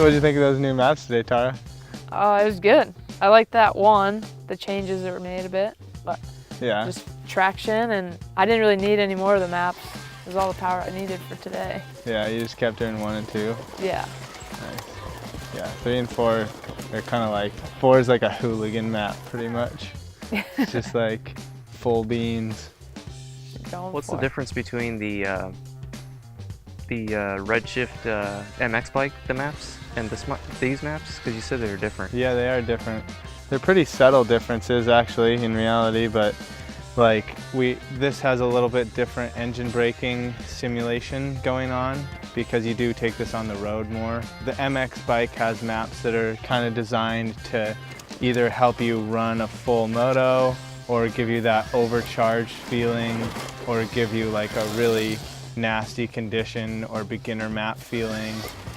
What did you think of those new maps today, Tara? It was good. I liked that one, the changes that were made a bit, but Yeah. just traction, and I didn't really need any more of the maps. It was all the power I needed for today. Yeah, you just kept doing 1 and 2. Yeah. Nice. Yeah, 3 and 4, they're kind of like, 4 is like a hooligan map pretty much. It's just like full beans. What's the difference between the Redshift MX bike, the maps, and these maps? Because you said they were different. Yeah, they are different. They're pretty subtle differences actually in reality, but like this has a little bit different engine braking simulation going on because you do take this on the road more. The MX bike has maps that are kind of designed to either help you run a full moto or give you that overcharged feeling or give you like a really nasty condition or beginner map feeling,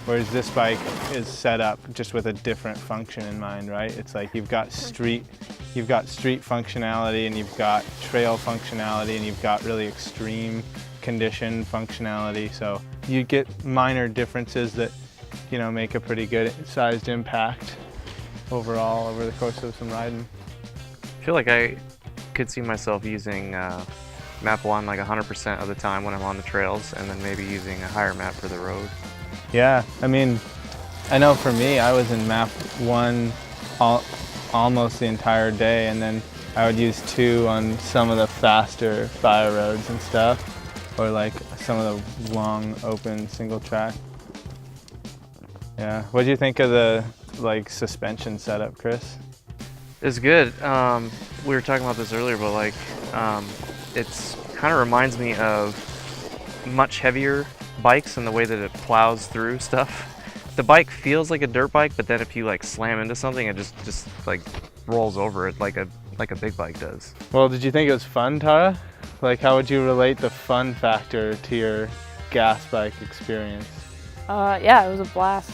whereas this bike is set up just with a different function in mind, right? It's like you've got street functionality and you've got trail functionality and you've got really extreme condition functionality, so you get minor differences that, you know, make a pretty good sized impact overall over the course of some riding. I feel like I could see myself using map 1 like 100% of the time when I'm on the trails, and then maybe using a higher map for the road. Yeah, I mean, I know for me, I was in map 1 almost the entire day, and then I would use 2 on some of the faster fire roads and stuff, or like some of the long open single track. Yeah, what do you think of the like suspension setup, Chris? It's good. We were talking about this earlier, but like it's kind of reminds me of much heavier bikes and the way that it plows through stuff. The bike feels like a dirt bike, but then if you like slam into something, it just like rolls over it like a big bike does. Well, did you think it was fun, Tara? Like, how would you relate the fun factor to your gas bike experience? Yeah, it was a blast.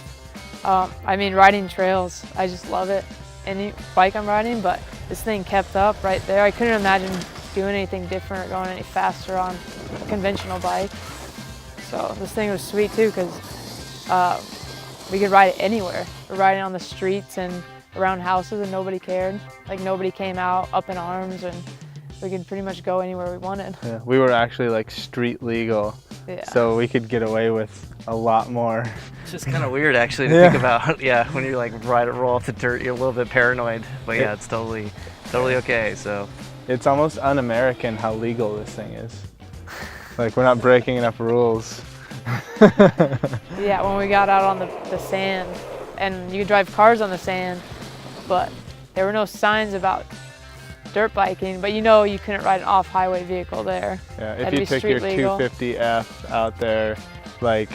I mean, riding trails, I just love it. Any bike I'm riding, but this thing kept up right there. I couldn't imagine doing anything different or going any faster on a conventional bike. So this thing was sweet too, because we could ride it anywhere. We're riding on the streets and around houses and nobody cared. Like nobody came out up in arms, and we could pretty much go anywhere we wanted. Yeah, we were actually like street legal, yeah. So we could get away with a lot more. It's just kind of weird actually to think about. Yeah, when you like roll off the dirt, you're a little bit paranoid, but yeah, it's totally okay. So it's almost un-American how legal this thing is. Like, we're not breaking enough rules. Yeah, when we got out on the sand, and you could drive cars on the sand, but there were no signs about dirt biking, but you know you couldn't ride an off-highway vehicle there. Yeah, if you took your 250F out there, like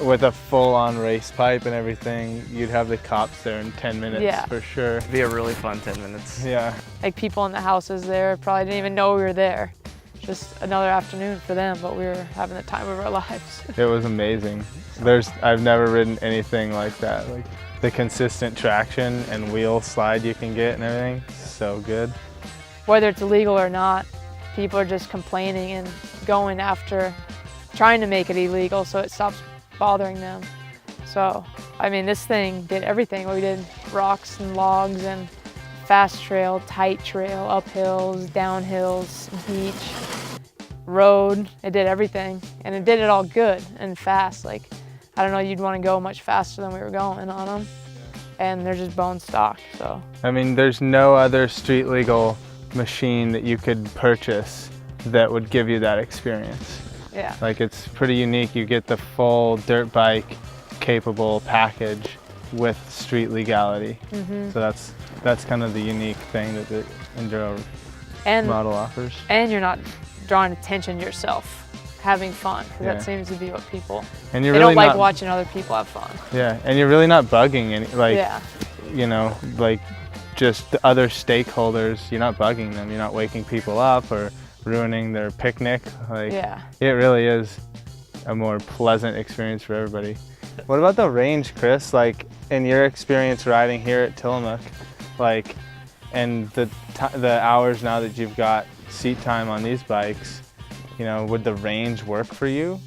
with a full-on race pipe and everything, you'd have the cops there in 10 minutes for sure. It'd be a really fun 10 minutes. Yeah. Like people in the houses there probably didn't even know we were there. Just another afternoon for them, but we were having the time of our lives. It was amazing. I've never ridden anything like that. Like the consistent traction and wheel slide you can get and everything, so good. Whether it's illegal or not, people are just complaining and going after, trying to make it illegal so it stops bothering them. So, I mean, this thing did everything. We did rocks and logs and fast trail, tight trail, up hills, down hills, beach, road. It did everything, and it did it all good and fast. Like, I don't know, you'd want to go much faster than we were going on them, and they're just bone stock. So, I mean, there's no other street legal machine that you could purchase that would give you that experience. Yeah. Like, it's pretty unique. You get the full dirt bike capable package with street legality. So that's kind of the unique thing that the Enduro model offers. And you're not drawing attention to yourself, having fun, because that seems to be what people, and you're they really don't like watching other people have fun. Yeah, and you're really not bugging any, like, you know, like just the other stakeholders, you're not bugging them, you're not waking people up or ruining their picnic. Like, it really is a more pleasant experience for everybody. What about the range, Chris? Like, in your experience riding here at Tillamook, like, and the hours now that you've got seat time on these bikes, you know, would the range work for you?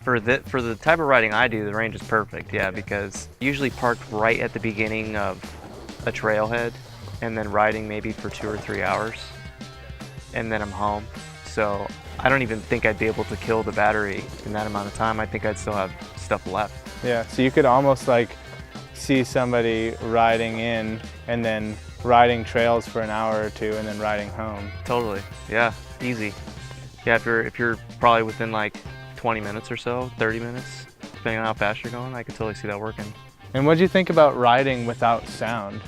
For the type of riding I do, the range is perfect, yeah, because usually parked right at the beginning of a trailhead and then riding maybe for 2 or 3 hours and then I'm home. So I don't even think I'd be able to kill the battery in that amount of time. I think I'd still have stuff left. Yeah, so you could almost like see somebody riding in and then riding trails for an hour or two and then riding home. Totally, yeah, easy. Yeah, if you're probably within like 20 minutes or so, 30 minutes, depending on how fast you're going, I could totally see that working. And what do you think about riding without sound?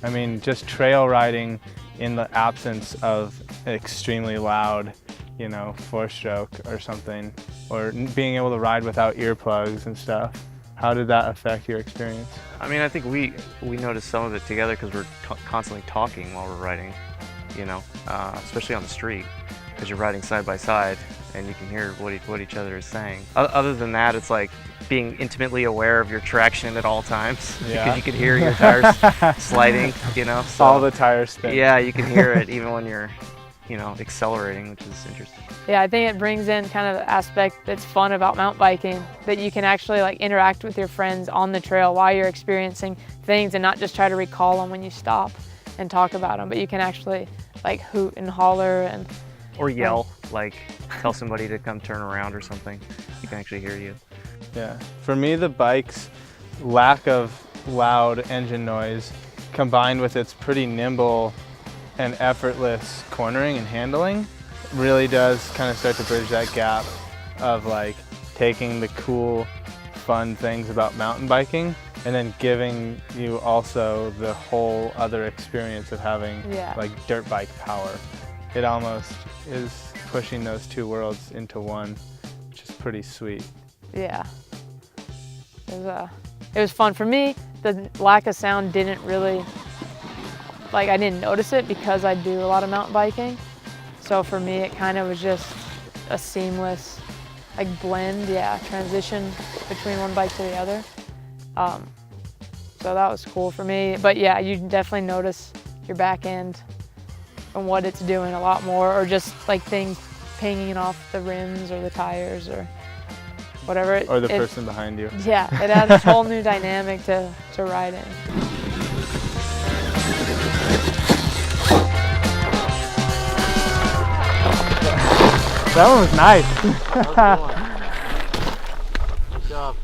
I mean, just trail riding in the absence of extremely loud, you know, 4-stroke or something, or being able to ride without earplugs and stuff. How did that affect your experience? I mean, I think we noticed some of it together because we're constantly talking while we're riding, you know, especially on the street, because you're riding side by side and you can hear what each other is saying. Other than that, it's like being intimately aware of your traction at all times, Yeah. because you can hear your tires sliding, you know. So, all the tires spin. yeah, you can hear it even when you're, you know, accelerating, which is interesting. Yeah, I think it brings in kind of the aspect that's fun about mountain biking, that you can actually like interact with your friends on the trail while you're experiencing things and not just try to recall them when you stop and talk about them, but you can actually like hoot and holler and Or yell, like tell somebody to come turn around or something. You can actually hear you. Yeah. For me, the bike's lack of loud engine noise combined with its pretty nimble and effortless cornering and handling really does kind of start to bridge that gap of like taking the cool, fun things about mountain biking and then giving you also the whole other experience of having like dirt bike power. It almost is pushing those two worlds into one, which is pretty sweet. yeah. It was fun. For me, the lack of sound didn't really, like I didn't notice it because I do a lot of mountain biking. So for me, it kind of was just a seamless like blend, transition between one bike to the other. So that was cool for me. But yeah, you definitely notice your back end and what it's doing a lot more, or just like things pinging off the rims or the tires or whatever. Or the person behind you. Yeah, it adds a whole new dynamic to riding. That one was nice. That was a good one. Good job.